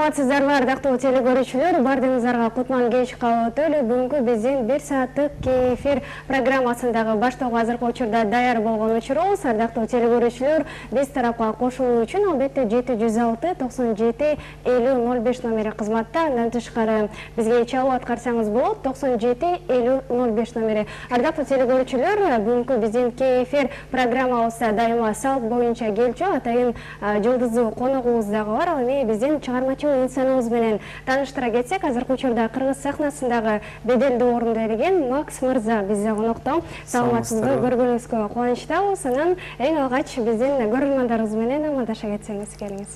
Саламатсыздарбы, ардактуу телекөрүүчүлөр, бардыгыңыздарга кутман кеч кабыл өтөлү. Бүгүнкү биздин 1 сааттык эфир программасындагы баштоого азыркы учурда даяр болгон учурубуз. Ардактуу телекөрүүчүлөр, биз тарапка кошулуу үчүн албетте 706 97 50 05 номери кызматта. Андан тышкары бизге чалуу аткарсаңыз болот 97 50 05 номери. Ардактуу телекөрүүчүлөр, бүгүнкү биздин эфир программабызда дайыма салт боюнча келчү атайын жылдыздуу коногубуз дагы бар. Ал эми биздин чыгармачыл инсаныбыз менен тааныштыра кетсек, азыркы учурда кыргыз сахнасындагы беделдүү орунду ээлеген Макс мырза бизде конокто. Саламатсызбы, көргөнүңүзгө кубанычтабыз. Анан эң алгач биздин көрөрмандарыбыз менен амандаша кетсеңиз, келиңиз.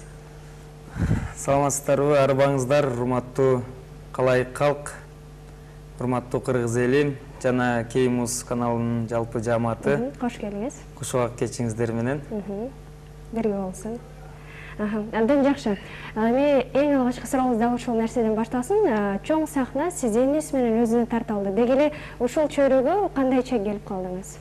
Саламатсыздарбы, арбаңыздар, урматтуу калай калк, урматтуу кыргыз эли жана Кеймус каналынын жалпы жааматы. Кош келиңиз. Кушубак кечиңиздер менен. Бирге болсун. Андан жакшы. Эми эң алгачкы сурообуз дагы ушул нерседен башталсын. Чоң сахна сизди эмнеси менен өзүнө тарта алды? Деги эле ушул чөйрөгө кандайча келип калдыңыз?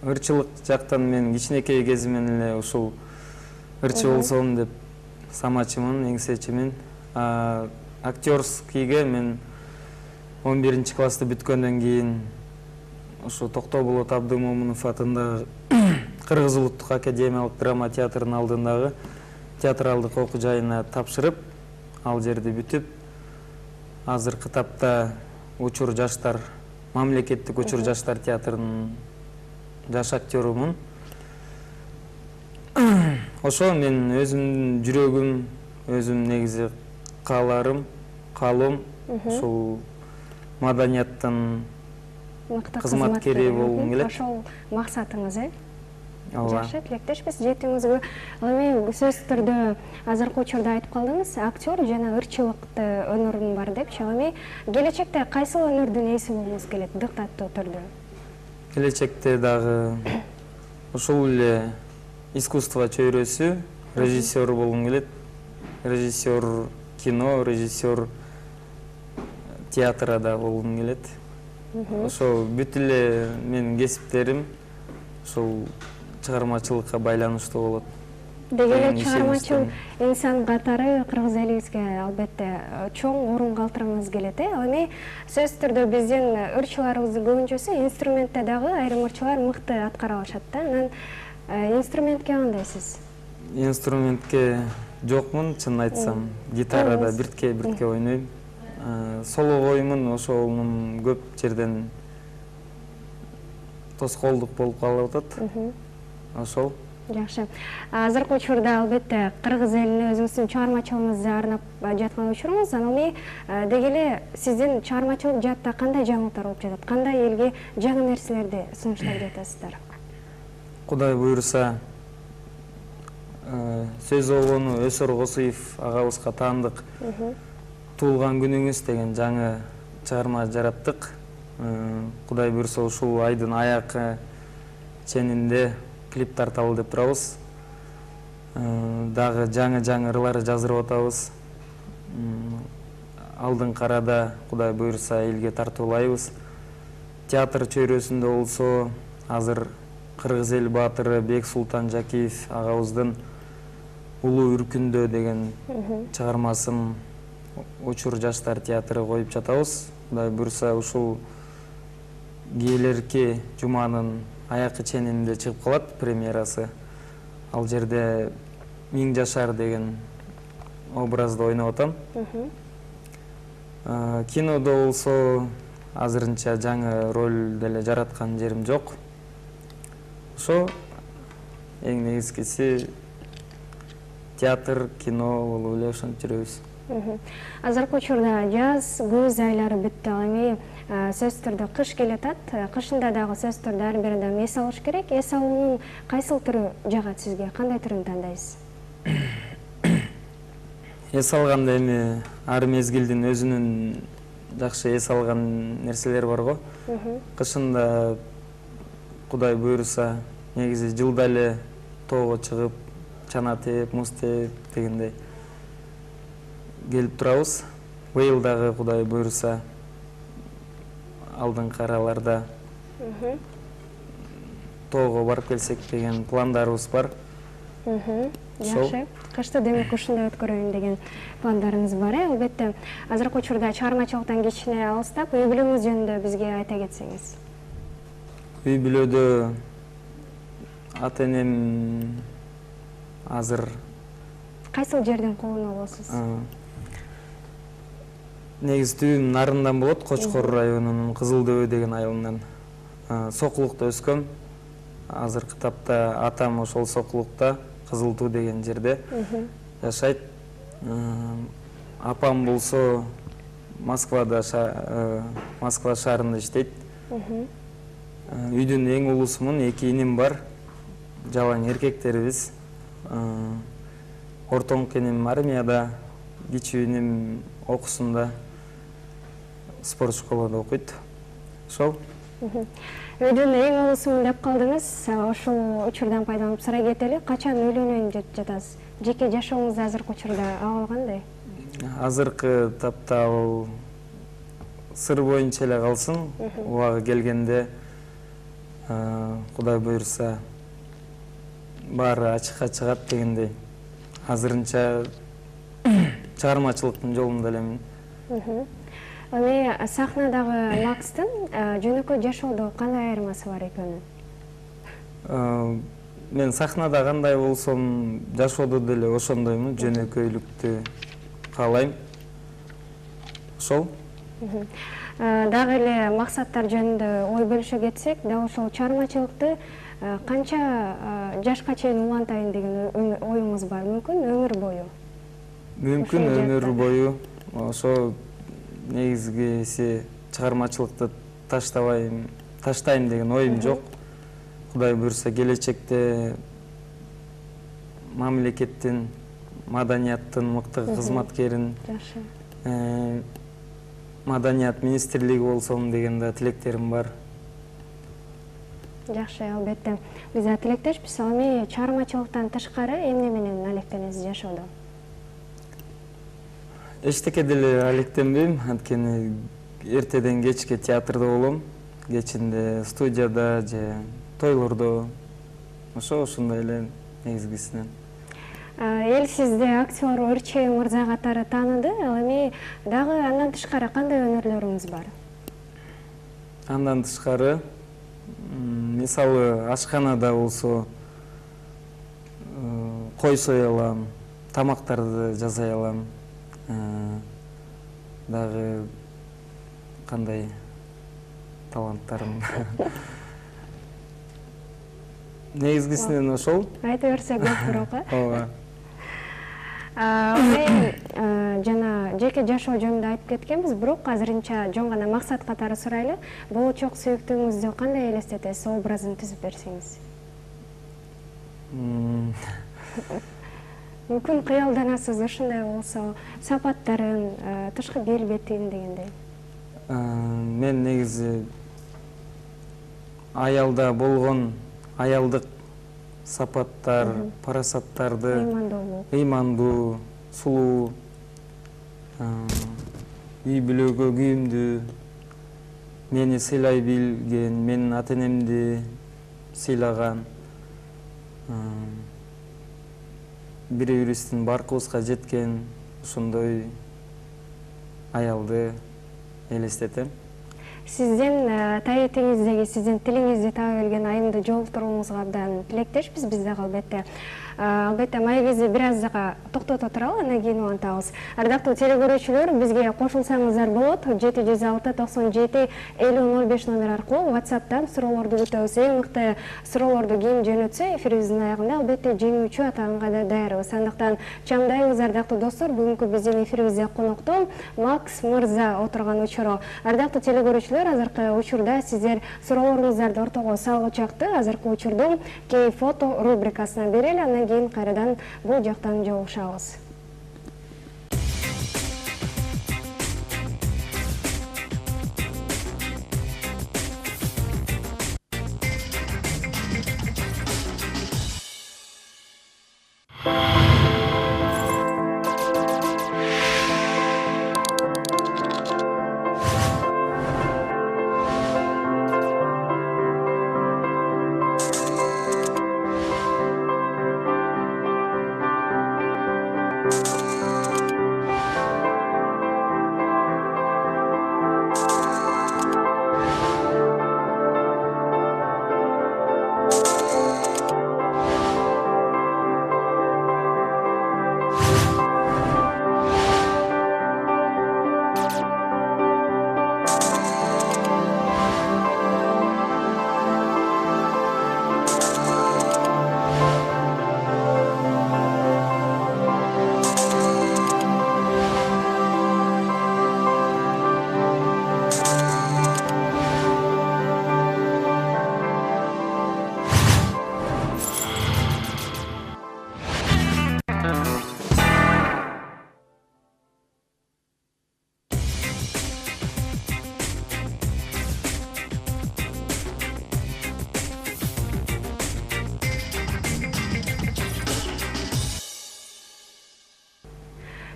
Ырчылык жактан мен кичинекей кезимден эле ушул ырчы болсом деп самачымын, эңсечимин. Актерскийге мен 11-класты бүткөндөн кийин ушу Токтоболот Абдымомунов атындагы Кыргыз улуттук академиялык драма театрынын алдындагы театралдык окуу жайына тапшырып, ал жерди бүтүп, азыркы тапта Учур жаштар, мамлекеттик Учур жаштар театрынын жаш актерумун. Ошо мен өзүмдүн жүрөгүм, өзүм негизи каалоом ушул маданияттын кызматкери болгум келет. Ошол максатыңыз, Ооба. Жакшы, тилектешпиз жетүүңүзгө. Ал эми сөзсүз түрдө азыркы учурда айтып калдыңыз, актер жана ырчылыкты өнөрүм бар депчи. Ал эми келечекте кайсыл өнөрдүн ээси болгуңуз келет, дыктаттуу түрдө? Келечекте дагы ушул эле искусство чөйрөсү, режиссер болгум келет. Режиссер кино, режиссер театра да болгум келет. Ошо бүт эле менин кесиптерим ушул чыгармачылыкка байланыштуу болот. Деги эле чыгармачыл инсан катары кыргыз элибизге албетте чоң орун калтыргыңыз келет. Ал эми сөзсүз түрдө биздин ырчыларыбыздын көбүнчөсү инструментте дагы айрым ырчылар мыкты аткара алышат да. Анан инструментке кандайсыз? Инструментке жокмун, чынын айтсам. Гитарада биртке ойнойм. Соло коюмун, ошонун көп жерден тоскоолдук болуп калып атат. Ошол. Жакшы. Азыркы учурда албетте кыргыз элине өзүңүздүн чыгармачылыгыңызды арнап жаткан учуруңуз. Анан эми деги эле сиздин чыгармачылык жаатта кандай жаңылыктар болуп жатат? Кандай элге жаңы нерселерди сунуштап жатасыздар? Кудай буйруса, сөз болгону Өсөр Косуев агабызга таандык туулган күнүңүз деген жаңы чыгарма жараттык. Кудай буйруса ушул айдын аякы ченинде клип тарталы деп турабыз. Дагы жаңы ырлар жаздырып атабыз. Алдыңкы арада Кудай буйруса элге тартуулайбыз. Театр чөйрөсүндө болсо азыр Кыргыз эл баатыры Бексултан Жакиев агабыздын Улуу Үркүндө деген чыгармасын Учур жаштар театры коюп жатабыз. Кудай буйруса ушул келерки жуманын аякы ченинде чыгып калат премьерасы. Ал жерде Миң Жашар деген образды ойноп атам. Кинодо болсо азырынча жаңы роль деле жараткан жерим жок. Ошо эң негизгиси театр, кино болуп эле ошентип жүрөбүз. Азыркы учурда жаз, күз айлары бүттү. Ал эми сөзсүз түрдө кыш келатат. Кышында дагы сөзсүз түрдө ар бир адам эс алыш керек. Эс алуунун кайсыл түрү жагат сизге? Кандай түрүн тандайсыз? Эс алганда эми ар мезгилдин өзүнүн жакшы эс алган нерселери бар го. Кышында Кудай буйруса негизи жылда эле тоого чыгып, чана тээп, муз тээп дегендей келип турабыз. Быйыл дагы Кудай буйруса алдыңкы араларда тоого барып келсек деген пландарыбыз бар. Жакшы. Кышты демек ушундай өткөрөйүн деген пландарыңыз бар, албетте. Азыркы учурда чыгармачылыктан кичине алыстап, үй бүлөңүз жөнүндө бизге айта кетсеңиз. Үй бүлөдө ата-энем азыр Кайсыл жерден колуна болосуз? негизи түйүм Нарындан болот, Кочкор районунун Кызылдөбө деген айылынан. Сокулукта өскөм. Азыркы тапта атам ошол Сокулукта, Кызыл Туу деген жерде жашайт. Апам болсо Москва шаарында иштейт. Үйдүн эң улуусумун, 2 иним бар. Жалаң эркектерибиз. Ортоңку иним армияда, кичүү иним окуусунда, спорт школада окуйт. Ошол. Үйдүн эң улуусумун деп калдыңыз. Ошол учурдан пайдаланып сурай кетели. Качан үйлөнөйүн деп жатасыз? Жеке жашооңуз азыркы учурда абал кандай? Азыркы тапта ал сыр боюнча эле калсын. Убагы келгенде Кудай буйрса баары ачыкка чыгат дегендей. Азырынча чыгармачылыктын жолунда элемин. Эми сахнадагы Макстын жөнөкөй жашоодо кандай айырмасы бар экенин? Мен сахнада кандай болсом, жашоодо деле ошондоймун, жөнөкөйлүктү каалайм. Ошол. Дагы эле максаттар жөнүндө ой бөлүшө кетсек, дагы ошол чыгармачылыкты канча жашка чейин улантайын деген оюңуз бар? Мүмкүн өмүр бою? Мүмкүн өмүр бою. Ошо негизгиси чыгармачылыкты таштайм деген оюм жок. Кудай буйрса келечекте мамлекеттин, маданияттын мыкты кызматкерин, Маданият министрлиги болсом деген да тилектерим бар. Жакшы, албетте. Биз тилектешпиз. Эми чыгармачылыктан тышкары эмне менен алектенесиз жашоодо? Эчтеке деле алектенбейм, анткени эртеден кечке театрда болом, кечинде студияда же тойлордо. Ошондой эле негизгисинен. Эл сизди актер Өрчөй мырза катары тааныды. Ал эми дагы андан тышкары кандай өнөрлөрүңүз бар? Андан тышкары, мисалы ашканада болсо кой сой алам, тамактарды жасай алам. Дагы кандай таланттарым. Негизгисинен ошол. Айта берсе көп бирок, Ооба. Мен жана жеке жашоо жөнүндө айтып кеткенбиз, бирок азырынча жон гана максат катары сурайлы. Болочок сүйүктүүңүздү кандай элестетесиз, образын түзүп берсеңиз? Мүмкүн кыялданасыз, ушундай болсо, сапаттарын, тышкы келбетин дегендей. Мен негизи аялда болгон аялдык сапаттар, парасаттарды, ыймандуу, сулуу, үй бүлөгө күйүмдүү, мени сыйлай билген, менин ата-энемди сыйлаган, бири-бирибиздин баркыбызга жеткен ошондой аялды элестетем. Сиздин таетиңиздеги, сиздин тилиңизди таба билген айымды жолуктурууңузга абдан тилектешпиз биз дагы, албетте. Албетте, маегибизди бир азга токтото туралы, андан кийин улантабыз. Ардактуу телекөрүүчүлөр, бизге кошулсаңыздар болот. 706-97-50-05 номер аркылуу WhatsApp'тан суроолорду күтөбүз. Эң мыкты суроолорду ким жөнөтсө, эфирибиздин аягында албетте жеңүүчү атаганга да даярбыз. Андыктан чамдайыңыз, ардактуу достор, бүгүнкү биздин эфирибизде конокто Макс мырза отурган учуру. Ардактуу телекөрүүчүлөр, азыркы учурда сиздер суроолоруңуздарды ортого салгычакты. Азыркы учурдун кей фото рубрикасына берели, андан кийин кайрадан бул жактан жолугушабыз.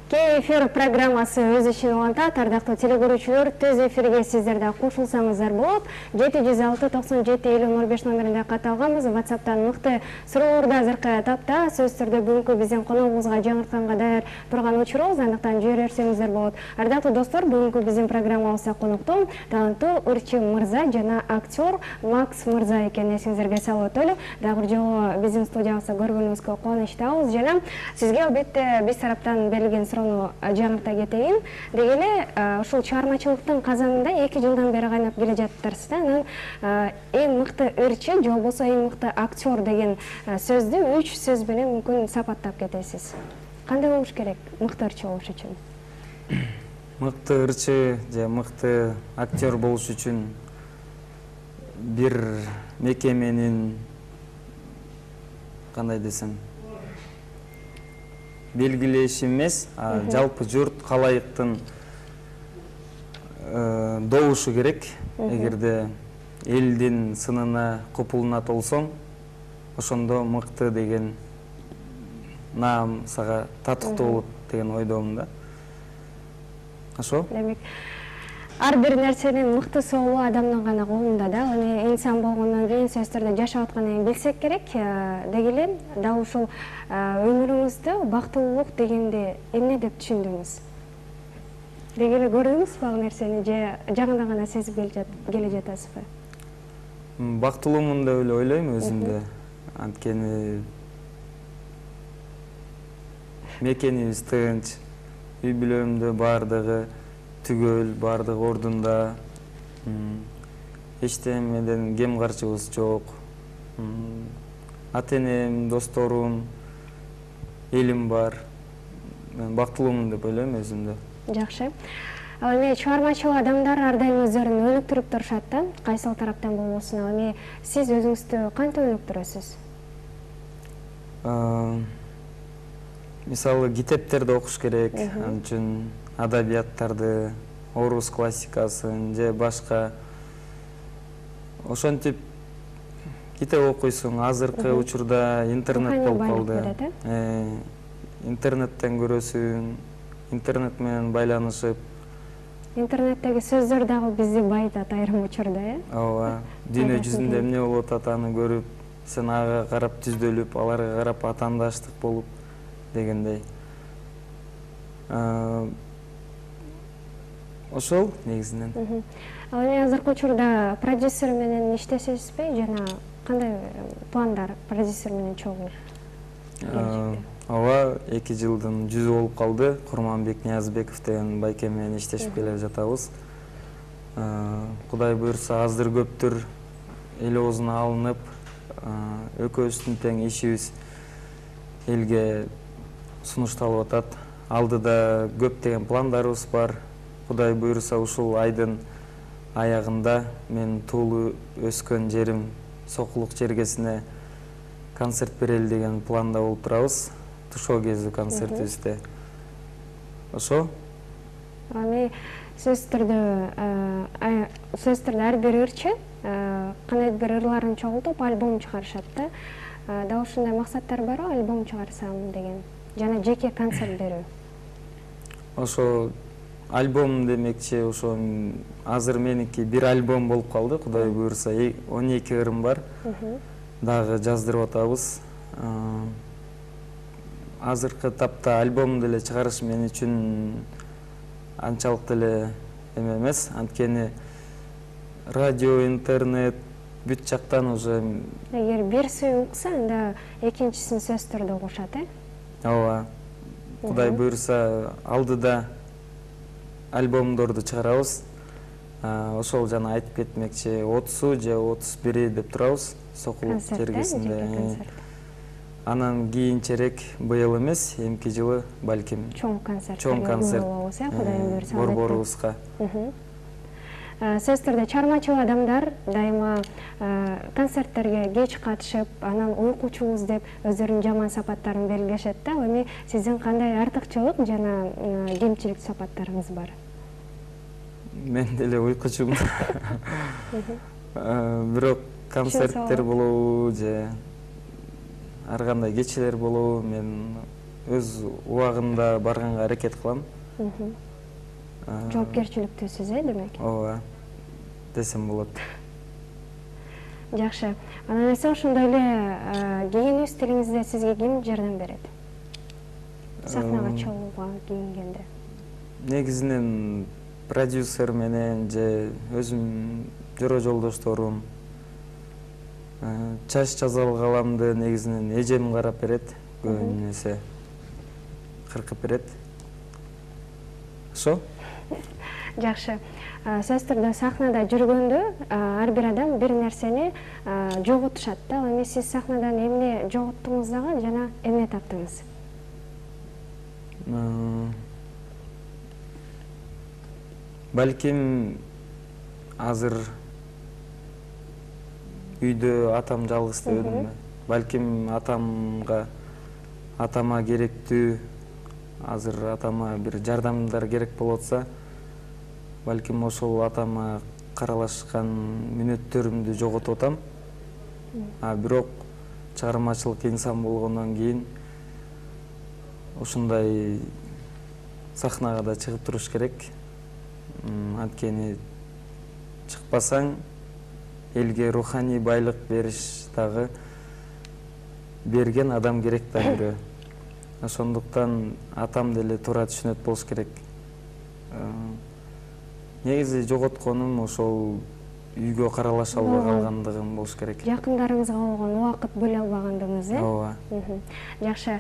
Кей эфир программасы өз ишин улантат. Ардактуу телекөрүүчүлөр, төз эфирге сиздер да кошулсаңыздар болот. 706-97-50-05 номеринде кат алганбыз. WhatsApp'тан мыкты суроолорду азыркы тапта сөз түрдө бүгүнкү биздин коногубузга жаңыртканга даяр турган учурубуз, андыктан жиберсеңиздер болот. Ардактуу достор, бүгүнкү биздин программабызда конокто таланттуу ырчы мырза жана актер Макс мырза экенин эсиңиздерге салып өтөлү. Дагы бир жолу биздин студиябызда көргөнүбүзгө кубанычтабыз жана сизге албетте биз тараптан берилген суроonu жаңырта кетейин. Деги эле ушул чыгармачылыктын казанында 2 жылдан бери кайнап келе жатыптырсыз да. Анан эң мыкты ырчы же болбосо эң мыкты актер деген сөздү 3 сөз менен мүмкүн сапаттап кетесиз. Кандай болуш керек мыкты ырчы болуш үчүн? Мыкты ырчы же мыкты актер болуш үчүн бир мекеменин кандай десем белгилеши эмес, жалпы журт калайыктын добушу керек. Эгерде элдин сынына копулуна толсоң, ошондо мыкты деген наам сага татыктуу болот деген ойдомун да. Ошо? Демек, ар бир нерсенин мыктысы болуу адамдын гана колунда да. Эми инсан болгондон кийин сөздөрдө жашап аткандан кийин билсек керек. Деги эле дагы ушул өмүрүңүздө бактылуулук дегенди эмне деп түшүндүңүз? Деги эле көрдүңүзбү ал нерсени же жаңыдан гана сезип келе жатасызбы? Бактылуумун деп эле ойлойм өзүмдү. Анткени мекенибиз тынч, үй бүлөмдө баардыгы түгөл, баардыгы ордунда, эчтемеден кем карчыбыз жок. Ата-энем, досторум, элим бар. Мен бактылуумун деп ойлойм өзүмдү. Жакшы. Ал эми чыгармачыл адамдар ар дайым өздөрүн өнүктүрүп турушат да, кайсыл тараптан болбосун. Ал эми сиз өзүңүздү кантип өнүктүрөсүз? Мисалы, китептерди окуш керек, ал үчүн адабияттарды, орус классикасын же башка. Ошентип китеп окуйсуң. Азыркы учурда интернет болуп калды. Интернеттен көрөсүң, интернет менен байланышып. Интернеттеги сөздөр дагы бизди байытат айрым учурда, Ооба. Дүйнө жүзүндө эмне болуп атат аны көрүп, сен ага карап түздөлүп, аларга карап атаандаштык болуп дегендей. Ошол негизинен. Ал эми азыркы учурда продюсер менен иштесезби жана кандай пландар продюсер менен чогуу? Ооба, 2 жылдын жүзү болуп калды. Курманбек Ниязбеков деген байке менен иштешип келе жатабыз. Кудай буйрса, аздыр көптүр эл оозуна алынып, экөөбүздүн тең ишибиз элге сунушталып атат. Алдыда көптөгөн пландарыбыз бар. Кудай буйрса, ушул айдын аягында мен туулуп өскөн жерим Сокулук чергесине концерт берели деген планда болуп турабыз. Тушоо кезүү концертибизде. Ошо? Эми сөз түрдө ар бир ырчы кандайдыр бир ырларын чогултуп альбом чыгарышат да. Дагы ушундай максаттар барбы, альбом чыгарсам деген жана жеке концерт берүү? Ошо альбом демекчи, ошо азыр меники бир альбом болуп калды. Кудай буйрса, 12 ырым бар. Дагы жаздырып атабыз. Азыркы тапта альбом деле чыгарыш мен үчүн анчалык деле эме эмес. Анткени радио, интернет бүт жактан уже Эгер бирсин укса, анда экинчисин сөз түрдө окушат, Ооба. Кудай буйрса, алдыда альбомдорду чыгарабыз. Ошол жана айтып кетмекчи, 30 же 31 деп турабыз Сокулук чергесинде. Анан кийинчерээк быйыл эмес, эмки жылы балким чоң концерт болобуз, Кудайым буйрса. Борборубузга. Сөз түрдө чыгармачыл адамдар дайыма концерттерге кеч катышып, анан уйкучубуз деп өздөрүнүн жаман сапаттарын белгилешет да. Эми сиздин кандай артыкчылык жана кемчилик сапаттарыңыз бар? Мен деле уйкучумун. Бирок концерттер болобу же ар кандай кечелер болобу, мен өз убагында барганга аракет кылам. Жоопкерчиликтүүсүз, демек? Ооба, десем болот. Жакшы. Анан эсе ошондой эле кийинүү стилиңизде сизге ким жардам берет? Сахнага чыгууга кийингенде. Негизинен продюсер менен же өзүм жора жолдошторум. Чач жазалгаламды негизинен эжем карап берет, көбүн эсе кыркып берет. Ошо? Жакшы. Сөз түрдө сахнада жүргөндө ар бир адам бир нерсени жоготушат да. Ал эми сиз сахнадан эмне жоготтуңуз дагы жана эмне таптыңыз? Балким азыр үйдө атам жалгыз дебедимби? Балким атама керектүү, азыр атама бир жардамдар керек болуп атса, балким ошол атама каралашкан мүнөттөрүмдү жоготуп атам. Бирок чыгармачылык инсан болгондон кийин ушундай сахнага да чыгып туруш керек. Анткени чыкпасаң элге руханий байлык бериш дагы берген адам керек да бирөө. Ошондуктан атам деле туура түшүнөт болуш керек. Негизи жоготконум ошол үйгө каралаша албай калгандыгым болуш керек. Жакындарыңызга болгон убакыт бөлө албагандыгыңыз, Ооба. Жакшы.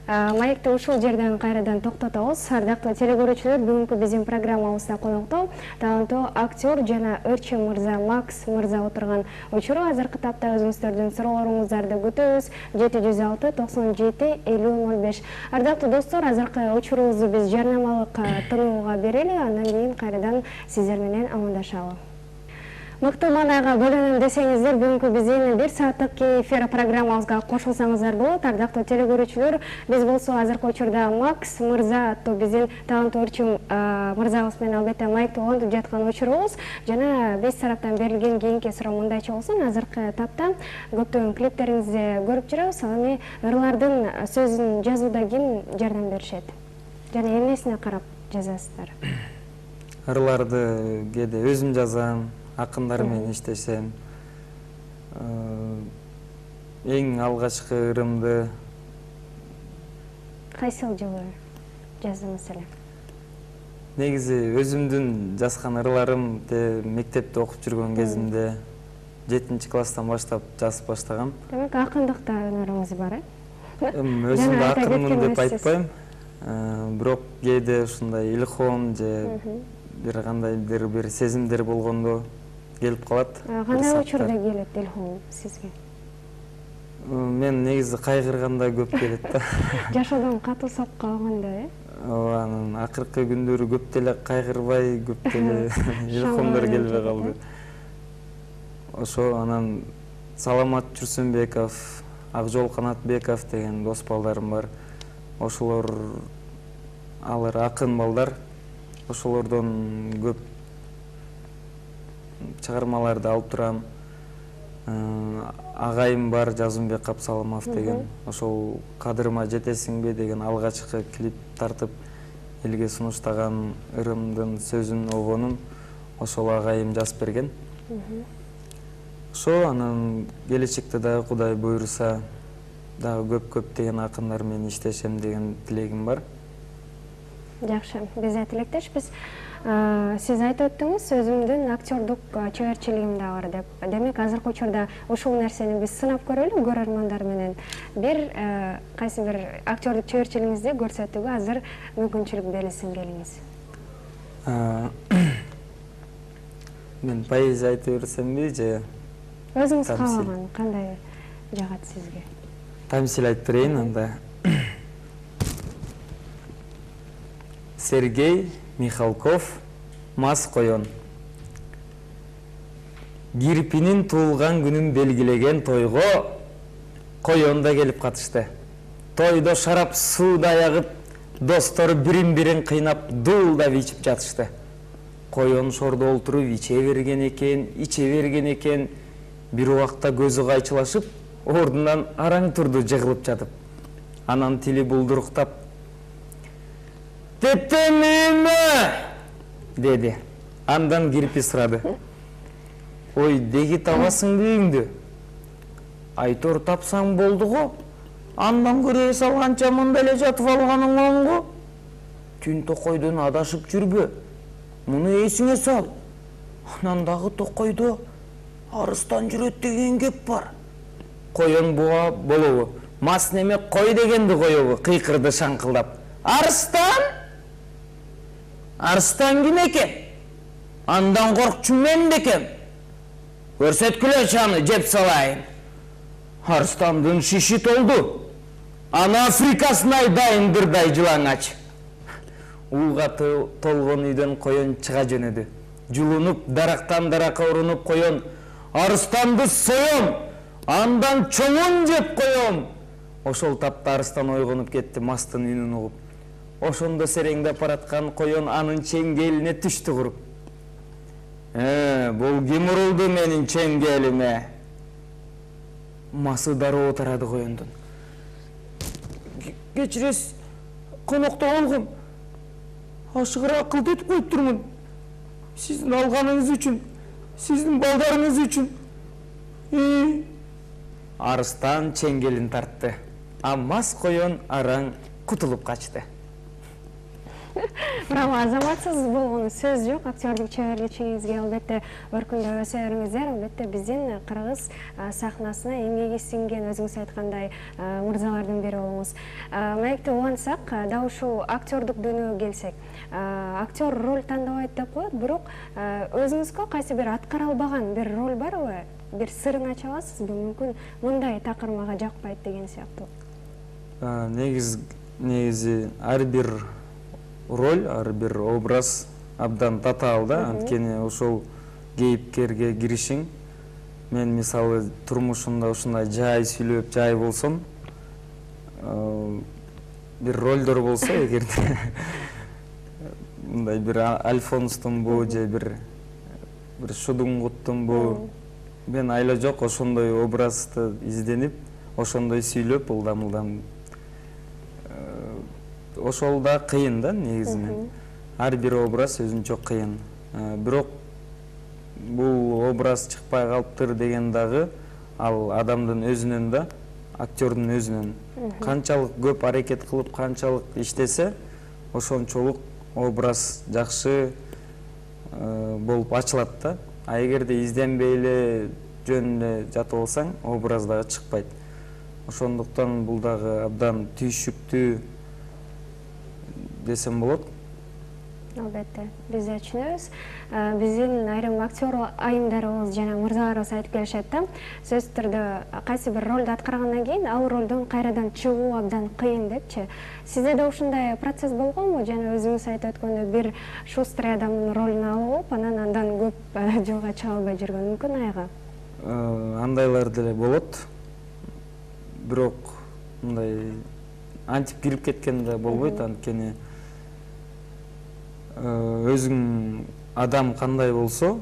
Маекти ушул жерден кайрадан токтотобуз. Ардактуу телекөрүүчүлөр, бүгүнкү биздин программабызда конокто таланттуу актер жана Өрчү мырза, Макс мырза отурган учуру. Азыркы тапта өзүңүздөрдүн суроолоруңуздарды күтөбүз. 706-97-50-05. Ардактуу достор, азыркы учурубузду биз жарнамалык тынууга берели, андан кийин кайрадан сиздер менен амандашалы. Мыкты маанайга бөлөнөм десеңиздер, бүгүнкү биздин 1 сааттык эфир программабызга кошулсаңыздар болот. Ардактуу телекөрүүчүлөр, биз болсо азыркы учурда Макс мырза аттуу биздин таланттуу Өрчү мырзабыз менен албетте маекти улантып жаткан учурубуз. Жана биз тараптан берилген кийинки суроо мындайча болсун. Азыркы тапта көптөгөн клиптериңизди көрүп жүрөбүз. Ал эми ырлардын сөзүн жазууда ким жардам беришет? Жана эмнесине карап жазасыздар? Ырларды кээде өзүм жазам. Акындар менен иштесем. Эң алгачкы ырымды кайсыл жылы жаздыңыз эле? Негизи өзүмдүн жазган ырларым мектепте окуп жүргөн кезимде 7-класстан баштап жазып баштагам. Демек, акындыкта өнөрүңүз бар, Өзүмдү акынмын деп айтпайм. Бирок кээде ушундай илхом же бир кандайдыр бир сезимдер болгондо келип калат. Кандай учурда келет илхом сизге? Мен негизи кайгырганда көп келет да. Жашоодон катуу соп калганда, Анын акыркы күндөрү көп деле кайгырбай, көп деле илхомдор келбей калды. Ошо анан Саламат Жүрсөнбеков, Акжол Канатбеков деген дос балдарым бар. Алар акын балдар. Ошолордон көп чыгармаларды алып турам. Агайым бар, Жазымбек Абсалымов деген. Ошол Кадырыма жетесиңби деген алгачкы клип тартып элге сунуштаган ырымдын сөзүн обонун ошол агайым жазып берген. Ошо анан келечекте дагы Кудай буйруса дагы көптөгөн акындар менен иштешем деген тилегим бар. Жакшы, биз тилектешпиз. Сиз айтып өттүңүз, өзүмдүн актердук чеберчилигим да бар деп. Демек, азыркы учурда ушул нерсени биз сынап көрөлү көрөрмандар менен. Бир кайсы бир актердук чеберчилигиңизди көрсөтүүгө азыр мүмкүнчүлүк берилсин, келиңиз. Мен поэзия айтып берсемби же өзүңүз каалаган кандай жагат сизге? Тамсил айтып берейин анда. Сергей Михалков, Мас коён. Кирпинин туулган күнүн белгилеген тойго коён да келип катышты. Тойдо шарап суудай агып, достору бирин-бирин кыйнап дуулдап ичип жатышты. Коён шордо олтуруп иче берген экен, бир убакта көзү кайчылашып, ордунан араң турду жыгылып жатып. Анан тили булдуруктап: "Тетемиме?" деди. Андан кирип сурады: "Ой, деги табасың үйүңдү? Айтор тапсаң болду го. Андан көрө эс алганча мында эле жатып алганың оң го. Түн токойдон адашып жүрбө. Муну эсиңе сал. Анан дагы токойдо арыстан жүрөт деген кеп бар. Коен буга болобу? Мас неме кой дегенди коебу?" Кыйкырды шаңкылдап. "Арыстан? Арыстан ким экен? Андан коркчу мен бекем. Көрсөткүлөчү аны, жеп салайын." Арыстандын шиши толду. Аны Африкасын айдайын дырдай жылаңач. Ууга толгон үйдөн коен чыга жөнөдү. Жулунуп, дарактан даракка урунуп коен: "Арыстанды соем, андан чоңун жеп коем." Ошол тапта арыстан ойгонуп кетти, мастын үнүн угуп. Ошондо сереңдеп бараткан коен анын чеңгелине түштү куруп. Бул ким урулду менин чеңгелиме?" Масы дароо тарады коендон. "Кечиресиз, конокто болгом. Ашыгыр акылды этип коюп турмун. Сиздин алганыңыз үчүн, сиздин балдарыңыз үчүн." Арыстан чеңгелин тартты. А мас коен араң кутулуп качты. Браво, азаматсыз болгону сөз жок. Актерлик чеберлигиңизге албетте өркүндөп өсө бериңиздер. Албетте биздин кыргыз сахнасына эмгеги сиңген, өзүңүз айткандай, мырзалардын бири болуңуз. Маекти улансак, дал ушул актердук дүйнөгө келсек, актер роль тандабайт деп коет, бирок өзүңүзгө кайсы бир аткара албаган бир роль барбы? Бир сырын ача аласызбы? Мүмкүн мындай такыр мага жакпайт деген сыяктуу. Негизи ар бир роль, ар бир образ абдан татаал да. Анткени ошол кейипкерге киришиң, мен мисалы турмушумда ушундай жай сүйлөп, жай болсом, бир ролдор болсо, эгерде мындай бир Альфонстунбу же бир Шудуңгуттунбу, мен айла жок ошондой образды изденип, ошондой сүйлөп, ылдам-ылдам ошол да кыйын да негизинен. Ар бир образ өзүнчө кыйын. Бирок бул образ чыкпай калыптыр деген дагы ал адамдын өзүнөн да, актердун өзүнөн. Канчалык көп аракет кылып, канчалык иштесе, ошончолук образ жакшы болуп ачылат да. А эгерде изденбей эле жөн эле жатып алсаң, образ дагы чыкпайт. Ошондуктан бул дагы абдан түйшүктүү десем болот. Албетте, биз да түшүнөбүз. Биздин айрым актер айымдарыбыз жана мырзаларыбыз айтып келишет да, сөзсүз түрдө кайсы бир ролду аткаргандан кийин ал ролдон кайрадан чыгуу абдан кыйын депчи. Сизде да ушундай процесс болгонбу? Жана өзүңүз айтып өткөндөй бир шустрый адамдын ролун алып, андан көп жолго чыга албай жүргөн мүмкүн айга? Андайлар деле болот. Бирок мындай антип кирип кеткен да болбойт, анткени өзүң адам кандай болсо,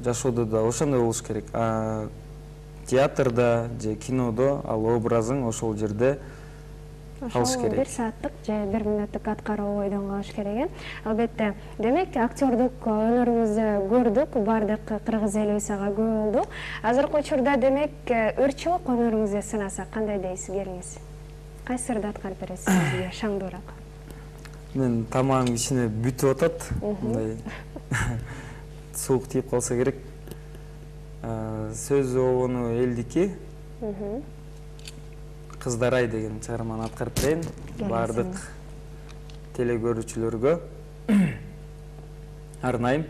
жашоодо да ошондой болуш керек. Театрда же кинодо ал образың ошол жерде калыш керек. Бир сааттык же бир мүнөттүк аткаруу ойдон калыш керек. Албетте, демек актердук өнөрүңүздү көрдүк, бардык кыргыз эли ага күбө болду. Азыркы учурда демек ырчылык өнөрүңүздү сынасак кандай дейсиз, келиңиз? Кайсырды аткарып бересиз бизге шаңдуураак? Мен тамагым кичине бүтүп атат, мындай суук тийип калса керек. Сөз обону элдики. Кыздарай деген чыгарманы аткарып берейин. Бардык телекөрүүчүлөргө арнайым.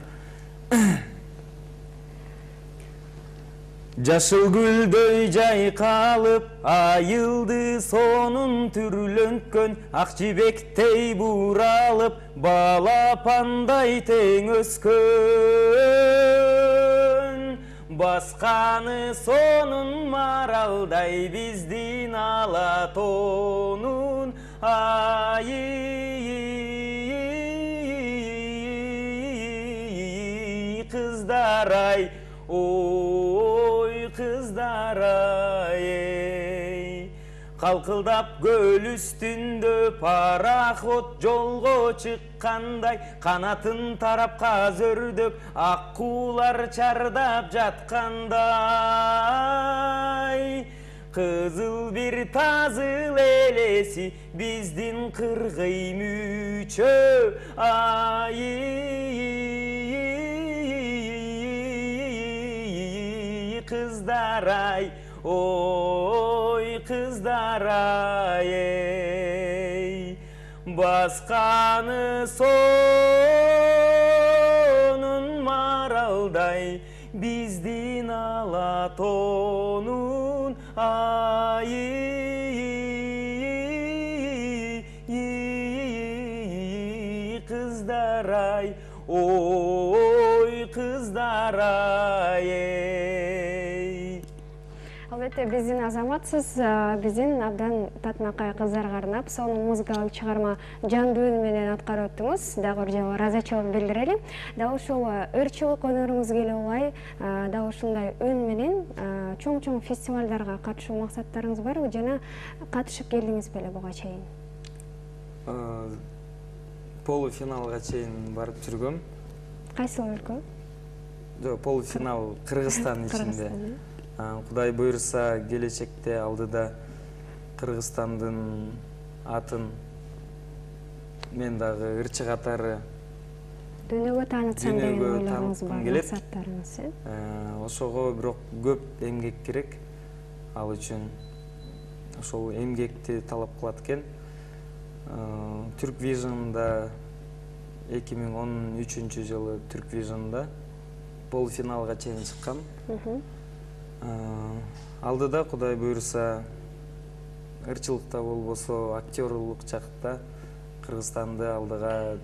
Жашыл гүлдөй жайкалып, айылды сонун түрлөнткөн, ак жибектей буралып, балапандай тең өскөн. Басканы сонун маралдай биздин Алатонун, кыздар-ай, ой кыздар-ай, балкылдап көл үстүндө пароход жолго чыккандай, канатын тарапка зөрдөп ак куулар чардап жаткандай. Кызыл бир тазыл элеси биздин кыргый мүчө, кыздар ай, ой кыздар ай, басканы сонун маралдай, биздин алатонун ай, кыздар ай, ой кыздар ай. Албетте биздин азаматсыз, биздин абдан татынакай кыздарга арнап сонун музыкалык чыгарма жандуу үн менен аткарып өттүңүз. Дагы бир жолу ыраазычылык билдирели. Дагы ушул өрчүлүк өнөрүңүзгө эле улай, дагы ушундай үн менен чоң-чоң фестивалдарга катышуу максаттарыңыз барбы жана катышып келдиңиз беле буга чейин? Полуфиналга чейин барып жүргөм. Кайсы өлкө? Жок, полуфинал Кыргызстан ичинде. Кудай буйруса келечекте алдыда Кыргызстандын атын мен дагы ырчы катары Дүйнөгө таанытсам деген ойлоруңуз бар, келет. максаттарыңыз, Ошого бирок көп эмгек керек. Ал үчүн ошол эмгекти талап кылат экен. Turk Vision'da 2013 жылы Turk Vision'da полуфиналга чейин чыккам. Алдыда Кудай буйруса ырчылыкта болбосо актерлук жакта Кыргызстанды алдыга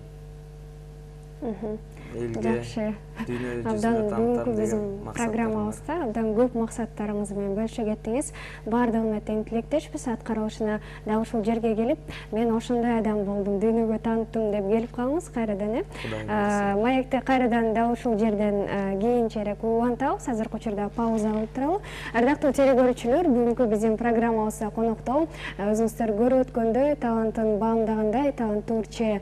элге жакшы. дүйнө Абдан жүзүнө бүгүнкү таанытам биздин деген максат. программабызда абдан көп максаттарыңыз менен бөлүшө кеттиңиз. Бардыгына тең тилектешпиз, аткарылышына дагы ушул жерге келип, мен ошондой адам болдум, дүйнөгө тааныттым деп келип калыңыз кайрадан. Маекте кайрадан дагы ушул жерден кийинчерээк улантабыз. Азыркы учурда пауза кылып туралы. Ардактуу телекөрүүчүлөр, бүгүнкү биздин программабызда конокто өзүңүздөр көрүп өткөндөй талантын баамдагандай таланттуу урчу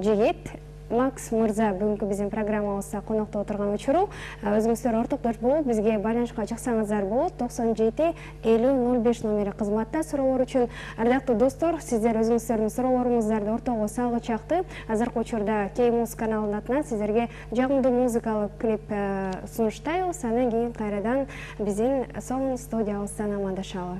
жигит Макс Мырза бүгүнкү биздин программабызда конокто отурган учуру. Өзүңүздөр ортоктош болуп бизге байланышка чыксаңыздар болот. 97 50 05 номери кызматта суроолор үчүн. Ардактуу достор, сиздер өзүңүздөрдүн суроолоруңуздарды ортого салгычакты. Азыркы учурда K-Muz каналынын атынан сиздерге жагымдуу музыкалык клип сунуштайбыз. Андан кийин кайрадан биздин сонун студиябыздан амандашалы.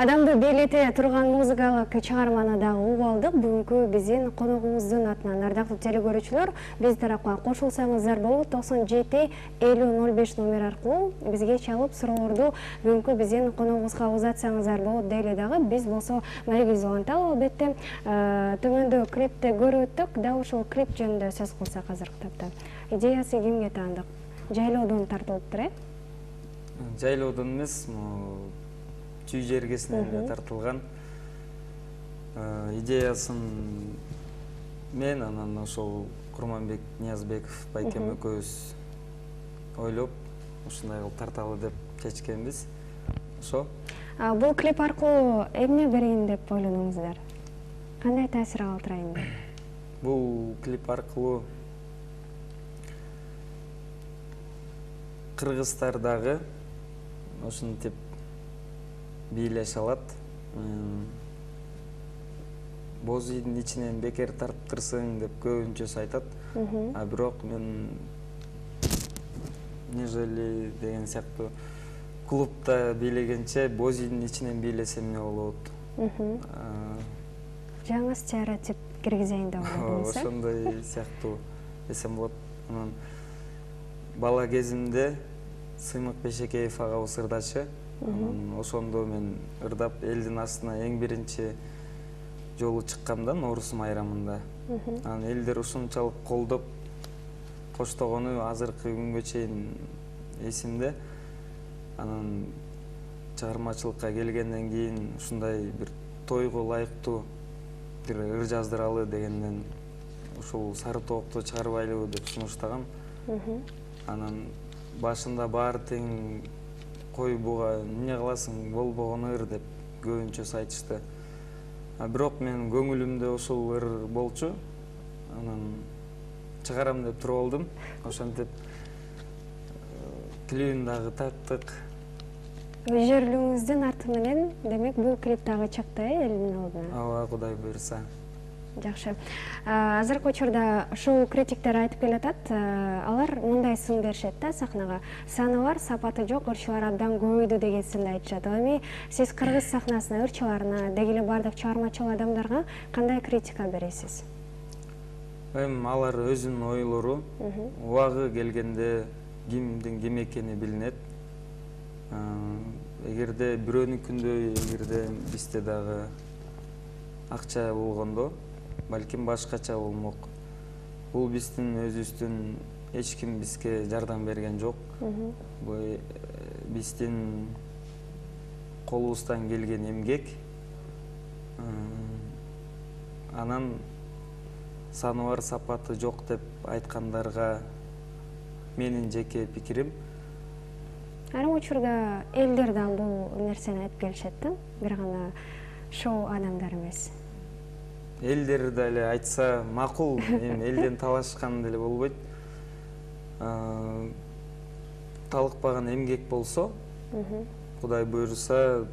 Адамды бийлете турган музыкалык чыгарманы дагы угуп алдык. Бүгүнкү биздин коногубуздун атынан ардактуу телекөрүүчүлөр, биз тарапка кошулсаңыздар болот 97 50 05 номер аркылуу бизге чалып суроолорду бүгүнкү биздин коногубузга узатсаңыздар болот дейли дагы. Биз болсо Наргиз Улантал албетте төмөндө клипти көрүп өттүк. Дал ушул клип жөнүндө сөз кылсак азыркы тапта. Идеясы кимге таандык? Жайлоодон тартылыптыр, Жайлоодон эмес, чүй жергесинен эле тартылган. Идеясын мен анан ошол Курманбек Ниязбеков байкем экөөбүз ойлоп, ушундай кылып тарталы деп чечкенбиз. Ошо. Бул клип аркылуу эмне берейин деп ойлодуңуздар? Кандай таасир калтырайын деп? Бул клип аркылуу кыргыздар дагы ушинтип бийлеше алат. Боз үйдүн ичинен бекер тарттырсың деп көбүнчөсү айтат. А бирок мен нежели деген сыяктуу клубда бийлегенче боз үйдүн ичинен бийлесем эмне болот? Жаңы стереотип киргизейин деп ойлодуңуз, ошондой сыяктуу десем болот. Анан бала кезимде Сыймык Бешекеев агабыз ырдачы. Ошондо мен ырдап элдин астына эң биринчи жолу чыккамда Нооруз майрамында. Анан элдер ушунчалык колдоп коштогону азыркы күнгө чейин эсимде. Анан чыгармачылыкка келгенден кийин ушундай бир тойго ылайыктуу бир ыр жаздыралы дегенден ушул Сары тоокто чыгарбайлыбы деп сунуштагам. Анан башында баары тең кой буга эмне кыласың, болбогон ыр деп көбүнчөсү айтышты. Бирок мен көңүлүмдө ошол ыр болчу. Анан чыгарам деп туруп алдым. Ошентип клибин дагы тарттык. Өжөрлүгүңүздүн арты менен, демек бул клип дагы чыкты элдин алдына. Ооба, Кудай буйруса. Жакшы. Азыркы учурда шоу критиктер айтып келатат, алар мындай сын беришет да сахнага. Саны бар, сапаты жок, ырчылар абдан көбөйдү деген сынды айтышат. Эми сиз кыргыз сахнасына, ырчыларына, деги эле бардык чыгармачыл адамдарга кандай критика бересиз? Эми алар өзүнүн ойлору, убагы келгенде кимдин ким экени билинет. Эгерде бирөөнүкүндөй, эгерде бизде дагы акча болгондо, балким башкача болмок. Бул биздин өзүбүздүн эч ким бизге жардам берген жок. Бул биздин колубуздан келген эмгек. Анан саны бар, сапаты жок деп айткандарга менин жеке пикирим. Айрым учурда элдер да бул нерсени айтып келишет да, бир гана шоу адамдар эмес. Элдер деле айтса макул, эми элден талашкан деле болбойт. Талыкпаган эмгек болсо, Кудай буйруса,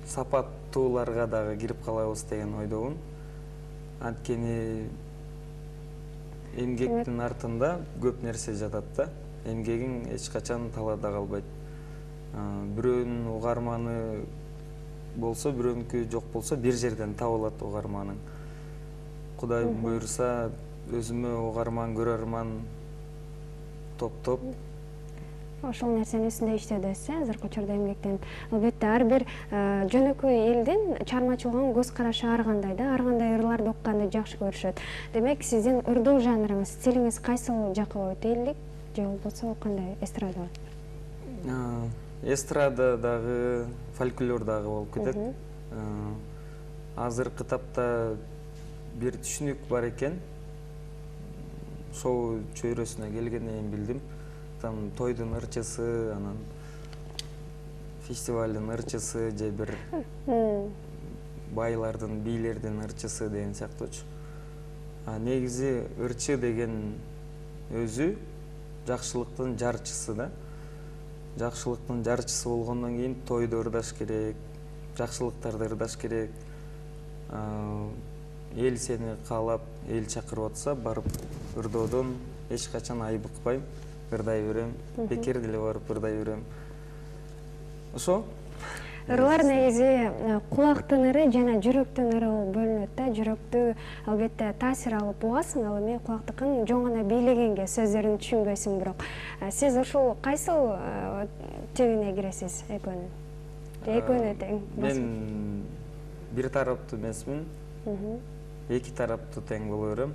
сапаттууларга дагы кирип калабыз деген ойдомун. Анткени эмгектин артында көп нерсе жатат да. Эмгегиң эч качан талаада калбайт. Бирөөнүн угарманы болсо, бирөөнүкү жок болсо, бир жерден табылат угарманың. Кудай буйруса, өзүмө угарман, көрөрман топтоп. Ошол нерсенин үстүндө иштөөдөсүз, азыркы учурда эмгектен. Албетте ар бир жөнөкөй элдин чыгармачылыгына көз карашы ар кандай да, ар кандай ырларды укканды жакшы көрүшөт. Демек, сиздин ырдоо жанрыңыз, стилиңиз кайсыл жакка койот? Элдик же болбосо кандай, эстрада? Эстрада дагы, фольклор дагы болуп кетет. Азыркы тапта бир түшүнүк бар экен. Шоу чөйрөсүнө келгенден кийин билдим. Там тойдун ырчысы, анан фестивалдын ырчысы же бир байлардын, бийлердин ырчысы деген сыяктуучу. Негизи ырчы деген өзү жакшылыктын жарчысы да. Жакшылыктын жарчысы болгондон кийин тойду ырдаш керек, жакшылыктарды ырдаш керек. Эл сени каалап, эл чакырып атса, барып ырдоодон эч качан айбыкпайм, ырдай берем, бекер деле барып ырдай берем. Ошо. Ырлар негизи кулактын ыры жана жүрөктүн ыры бөлүнөт да. Жүрөктү албетте таасир алып угасың, ал эми кулактыкын жөн гана бийлегенге сөздөрүн түшүнбөйсүң, бирок сиз ушул кайсыл тигине киресиз экөөнүн? Экөөнү тең. Мен бир тараптуу эмесмин. Эки тараптуу тең боло берем.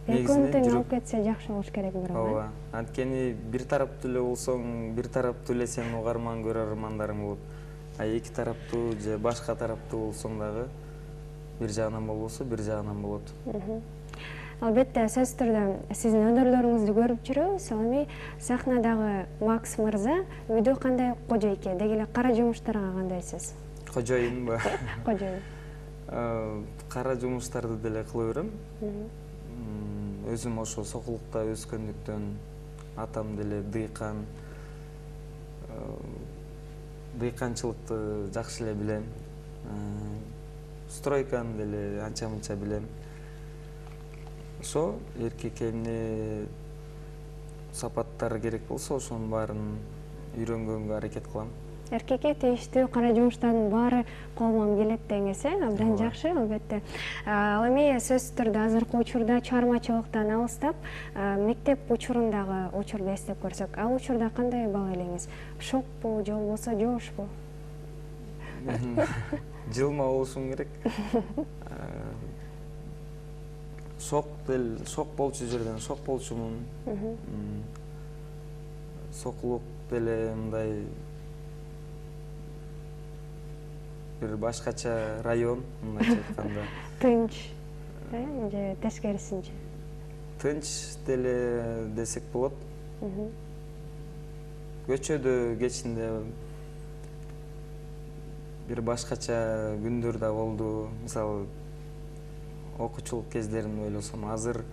Экөөнү тең алып кетсе жакшы болуш керек бирок. Ооба. Анткени бир тараптуу эле болсоң, бир тараптуу эле сенин угарман көрөрмандарың болот. А эки тараптуу же башка тараптуу болсоң дагы бир жагынан болбосо, бир жагынан болот. Албетте сөзсүз түрдө сиздин өнөрлөрүңүздү көрүп жүрөбүз. Ал эми сахнадагы Макс мырза үйдө кандай кожойке, деги эле кара жумуштарга кандайсыз? Кожоюнбу? Кожоюн. Кара жумуштарды деле кыла берем. Өзүм ошо сокулукта өскөндүктөн атам деле дыйкан, дыйканчылыкты жакшы эле билем. Стройканы деле анча-мынча билем. Ошо эркекке эмне сапаттар керек болсо, ошонун баарын үйрөнгөнгө аракет кылам. Эркекке тийиштүү кара жумуштардын баары колуман келет деңиз, абдан жакшы, албетте. Ал эми сөзсүз түрдө азыркы учурда чыгармачылыктан алыстап, мектеп учурундагы учурду эстеп көрсөк, ал учурда кандай бала элеңиз? Шокпу же болбосо жошпу? Жылма болушум керек. Шок болчу жерден шок болчумун. Сокулук деле мындай бир башкача район, мындайча айтканда. Тынч, же тескерисинче? Тынч деле десек болот. Көчөдө кечинде бир башкача күндөр да болду. Мисалы, окуучулук кездерин ойлосом, азыр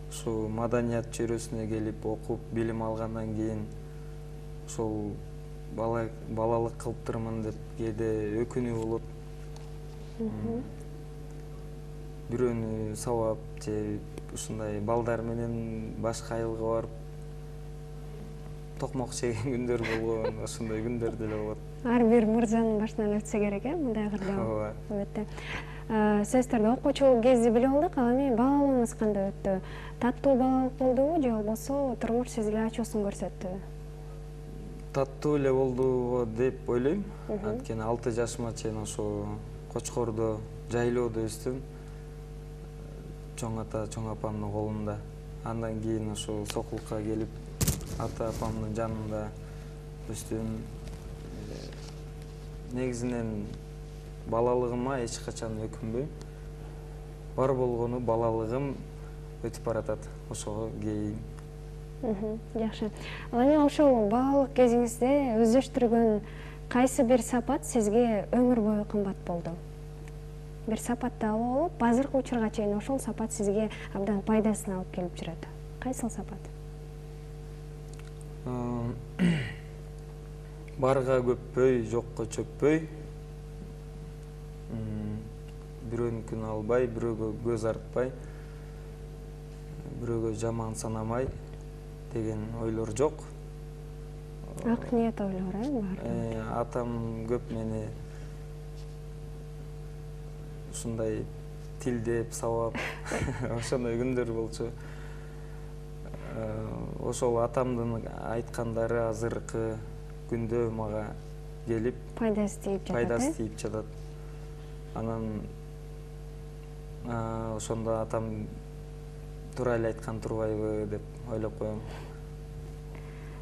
ушу маданият чөйрөсүнө келип окуп, билим алгандан кийин ошол балалык кылыптырмын деп кээде өкүнүү болот. Бирөөнү сабап же ушундай балдар менен башка айылга барып токмок жеген күндөр болгон, ошондой күндөр деле болот. Ар бир мырзанын башынан өтсө керек, мындай кырда. Ооба. Албетте. Сөздөрдө окуучулук кезди билип алдык, ал эми балалыгыңыз кандай өттү? Таттуу балалык болдубу же болбосо турмуш сизге ачуусун көрсөттүбү? Таттуу эле болду деп ойлойм. Анткени 6 жашыма чейин ошо Кочкордо, жайлоодо өстүм. Чоң ата, чоң апамдын колунда. Андан кийин ошо Сокулукка келип, ата апамдын жанында өстүм. Негизинен балалыгыма эч качан өкүнбөйм. Бар болгону балалыгым өтүп баратат. Ошого кейин. Жакшы. Ал эми ошол балалык кезиңизде өздөштүргөн кайсы бир сапат сизге өмүр бою кымбат болду? Бир сапатты алып алып, азыркы учурга чейин ошол сапат сизге абдан пайдасын алып келип жүрөт. Кайсыл сапат? Барга көппөй, жокко чөкпөй. Бирөөнүкүн албай, бирөөгө көз артпай, бирөөгө жаман санамай деген ойлор жок. Ак ниет ойлор, баары. Атам көп мени ушундай тилдеп, сабап, ошондой күндөр болчу. Ошол атамдын айткандары азыркы күндө мага келип Пайдасы тийип жатат. Анан ошондо атам туура эле айткан турбайбы деп ойлоп коем.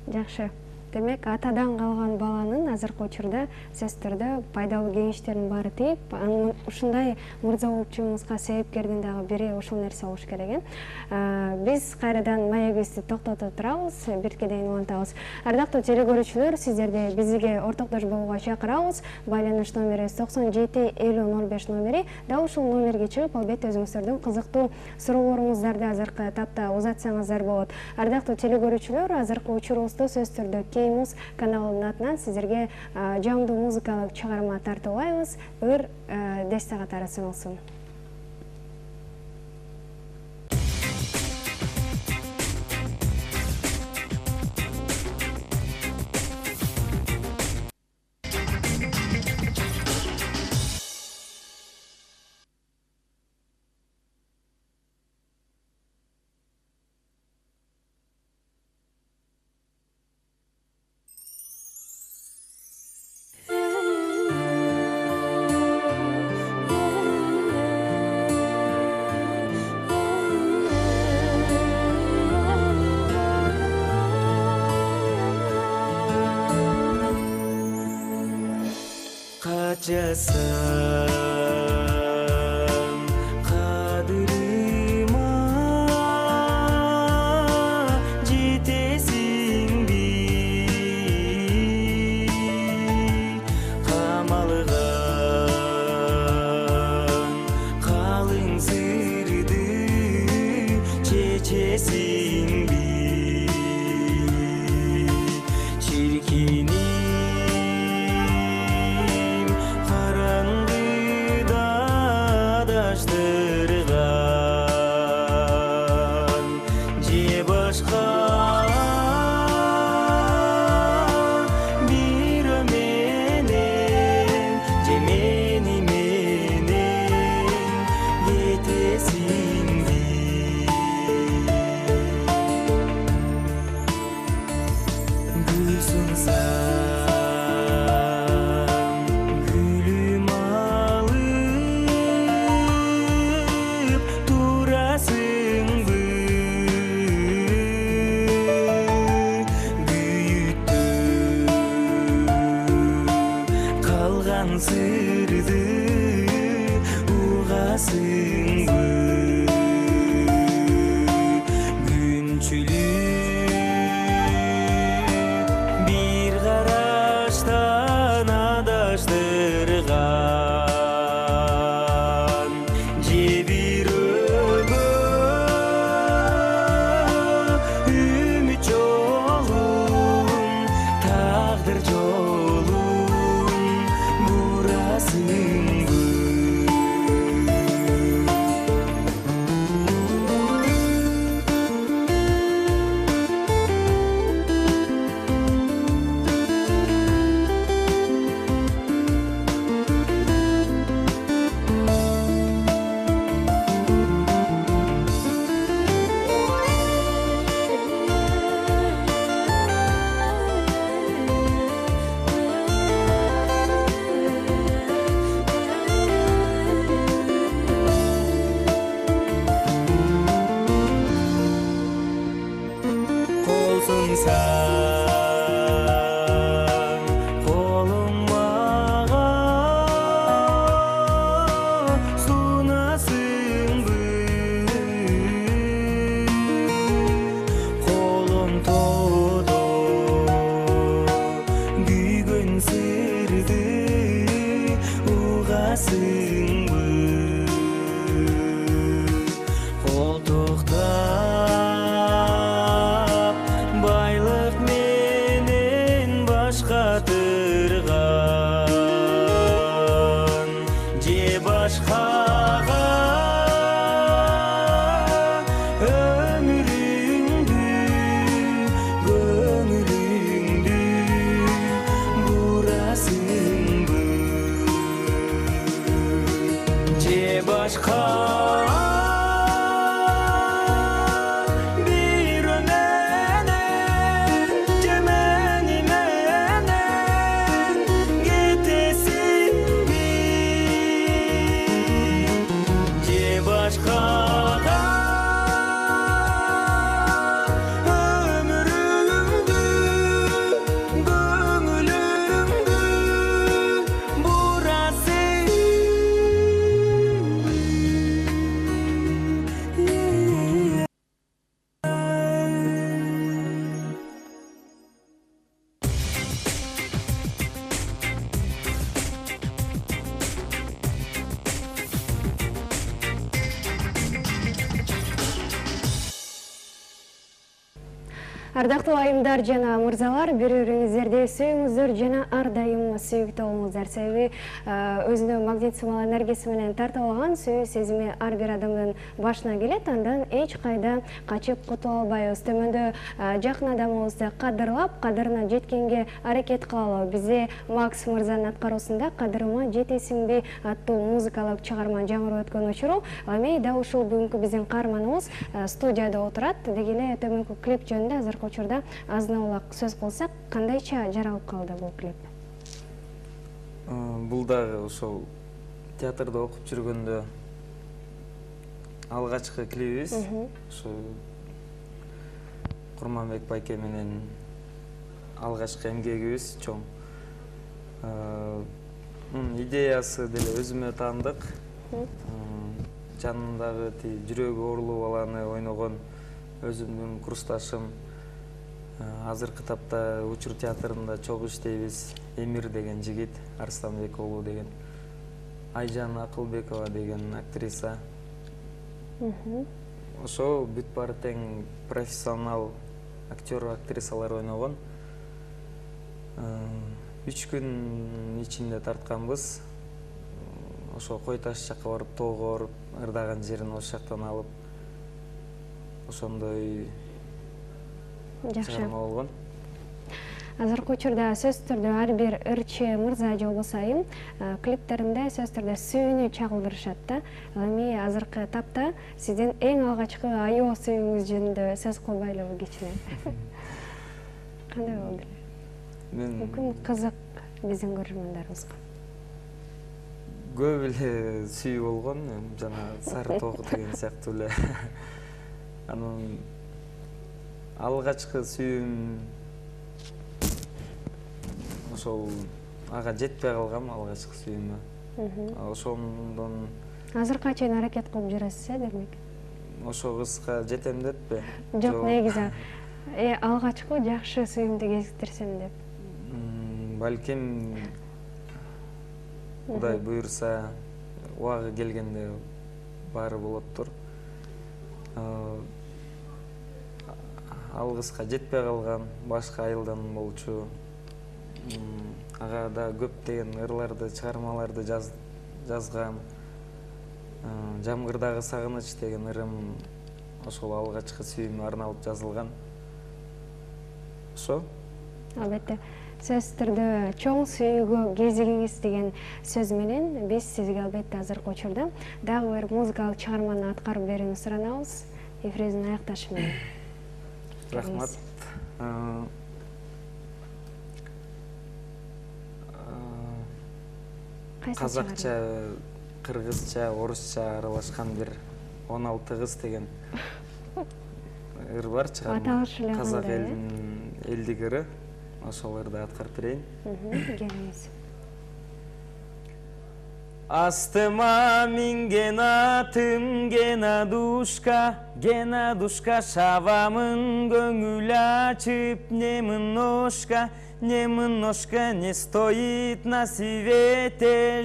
Жакшы. Демек, атадан калган баланын азыркы учурда сөзсүз түрдө пайдалуу кеңештердин баары тийип, ушундай мырза болуп чыгууңузга себепкердин дагы бири ошол нерсе болуш керек. Биз кайрадан маегибизди токтотуп турабыз, бирке дейин улантабыз. Ардактуу телекөрүүчүлөр, сиздерди бизге ортоктош болууга чакырабыз. Байланыш номери 97 50 05 номери. Дал ушул номерге чыгып, албетте өзүңүздөрдүн кызыктуу суроолоруңуздарды азыркы тапта узатсаңыздар болот. Ардактуу телекөрүүчүлөр, азыркы учурубузда сөзсүз түрдө Кеймус каналынын атынан сиздерге жамдуу музыкалык чыгарма тартуулайбыз. Ыр десте катары сыналсын. жасам қадырыма жетесің бе қамалған қалың сырды шешесің бе шіркенем қараңғыда адаштырған же башқа бирөө менен же менен кетесиң бе гүл сунсам гүлүм алып турасыңбы күйүттү калган сырды угасыңбы күнчүлүк бир караштан адаштырган же бирөөгө үмүт жолун тагдыр жолун бурасыңбы кол сунсаң колуң мага сунасыңбы колум тоодо күйгөн сырды угасыңбы колтуктап байлык менен баш катырган же башкага өмүрүңдү көңүлүңдү бурасыңбы же башка бирөө менен же менен кетесиң бе же башкага өмүрүңдү көңүлүңдү бурасыңбы. Ардактуу айымдар жана мырзалар, бири-бириңиздерди сүйүңүздөр жана ар дайым сүйүктүү болуңуздар. Себеби өзүнүн магнитсимал энергиясы менен тартып алган сүйүү сезими ар бир адамдын башына келет, андан эч кайда качып кутула албайбыз. Төмөндө жакын адамыбызды кадырлап, кадырына жеткенге аракет кылалы. Бизде Макс мырзанын аткаруусунда "Кадырыма жетесиңби" аттуу музыкалык чыгарма жаңырып өткөн учуру. Эми дал ушул бүгүнкү биздин каарманыбыз студияда отурат. Деги эле төмөнкү клип жөнүндө азыркы учурда аздан улак сөз кылсак, кандайча жаралып калды бул клип? Бул дагы ошол театрда окуп жүргөндө алгачкы клибибиз. Ошо Курманбек байке менен алгачкы эмгегибиз чоң. идеясы деле өзүмө таандык. Жанындагы жүрөгү оорулуу баланы ойногон өзүмдүн курсташым, азыркы тапта Учур театрында чогуу иштейбиз. Эмир деген жигит, Арстанбек уулу деген, Айжан Акылбекова деген актриса. Ошо бүт баары тең профессионал актер, актрисалар ойногон. 3 күн ичинде тартканбыз. Ошо Кой Таш жакка барып, тоого барып, ырдаган жерин ошол жактан алып, ошондой чыгарма болгон. Азыркы учурда сөз түрдө ар бир ырчы мырза же болбосо айым клиптеринде сөз түрдө сүйүүнү чагылдырышат да. Эми азыркы тапта сиздин эң алгачкы аяб сүйүүңүз жөнүндө сөз кылбайлыбы кичине? Кандай болду? Мүмкүн кызык биздин көрөрмандарыбызга. Көп эле сүйүү болгон, жана Сары тоок деген сыяктуу эле. Анын алгачкы сүйүүм ошол ага жетпей калгам, алгачкы сүйүүмө. Ошондон Азыркыга чейин аракет кылып жүрөсүз, демек? Ошо кызга жетем деппи? Жок, негизи алгачкы жакшы сүйүүмдү кезиктирсем деп. Балким Кудай буйрса, убагы келгенде баары болоттур. Ал кызга жетпей калган башка айылдан болчу. Ага да көптөгөн ырларды, чыгармаларды жазгам. Жамгырдагы сагыныч деген ырым ошол алгачкы сүйүүмө арналып жазылган. Ошо. Албетте, сөз түрдө чоң сүйүүгө кезигиңиз деген сөз менен биз сизге албетте азыркы учурда дагы бир музыкалык чыгарманы аткарып берүүнү суранабыз. Эфирибиздин аякташы менен. Рахмат. Казакча, кыргызча, орусча аралашкан бир 16 кыз деген ыр бар чыгарма. Казак элинин элдик ыры. Ошол ырды аткарып берейин. Келиңиз. Астыма минген атым Генадушка, Генадушка шавамын көңүл ачып, немножко, немножко не стоит на свете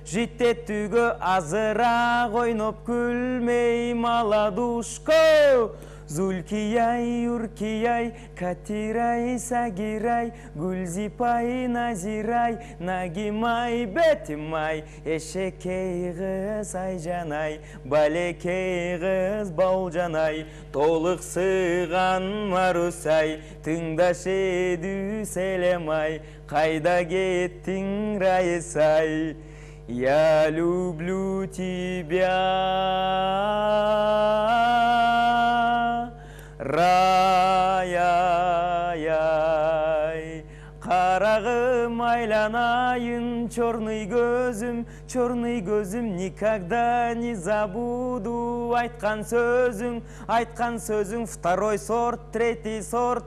житетүүгө азыраак ойноп күлмөй маладушко. Зулкияй, Юркияй, Катирай, Сагирай, Гүлзипай, Назирай, Нагимай, Бетимай, эшекей кыз Айжанай, балекей кыз Баулжанай, толук сыйган Марусай, тыңдаш эдүү Селемай, кайда кеттиң Раисай? Я люблю тебя, Рая-яй. Карагым айланайын, черный gözüm, никогда не забуду айткан сөзүң, второй сорт, третий сорт,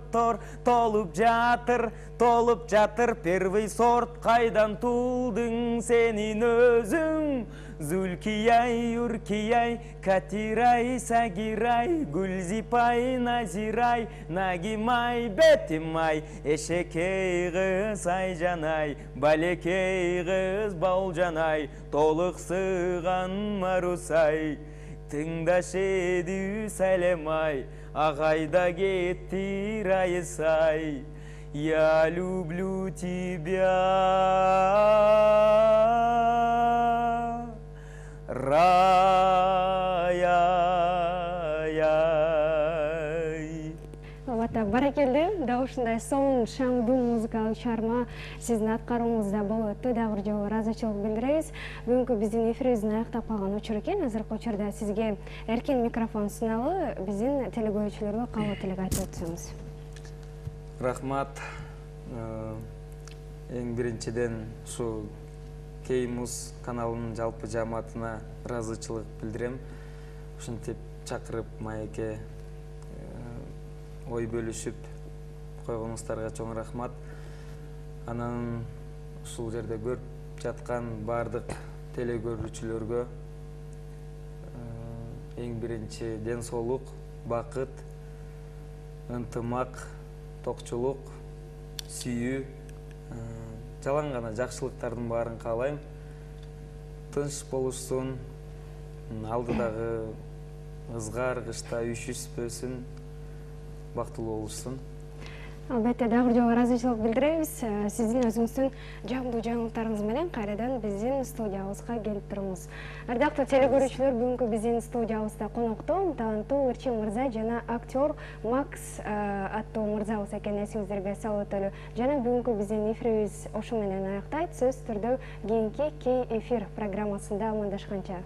толуп жатыр, первый сорт, кайдан тулдың сенин өзүң? Зулкияй, Юркияй, Катирай, Сагирай, Гүлзипай, Назирай, Нагимай, Бетимай, эшекей кыз Айжанай, балекей кыз Баулжанай, толук сыйган Марусай, тыңдаш эдүү Селемай, кайда кетти Раисай? Я люблю тебя, Рая-яй. Баракелде, да ушундай сонун шаңдуу музыкалык чыгарма сиздин аткарууңузда болуп өттү. Дагы бир жолу ыраазычылык билдиребиз. Бүгүнкү биздин эфирибиздин аяктап калган учур экен. Азыркы учурда сизге эркин микрофон суналып, биздин телекөрүүчүлөргө кабыл тилек айтып өтсөңүз. Рахмат. Эң биринчиден ушу Кеймуз каналынын жалпы жааматына ыраазычылык билдирем. Ушинтип чакырып маекке ой бөлүшүп койгонуңуздарга чоң рахмат. Анан ушул жерде көрүп жаткан бардык телекөрүүчүлөргө эң биринчи ден соолук, бакыт, ынтымак, токчулук, сүйүү, жалаң гана жакшылыктардын баарын каалайм. Тынч болушсун, алдыдагы ызгар кышта үйшүшпөсүн, бактылуу болушсун. Албетте, дагы жолу ыраазычылык билдиребиз. Сиздин өзүңүздүн жамдуу жаңылыктарыңыз менен кайрадан биздин студиябызга келип туруңуз. Ардактуу телекөрүүчүлөр, бүгүнкү биздин студиябызда конокто таланттуу ырчы мырза жана актер Макс аттуу мырзабыз экенин эсиңиздерге салып өтөлү. Жана бүгүнкү биздин эфирибиз ошо менен аяктайт. Сөзсүз түрдө кийинки кей эфир программасында амандашканча.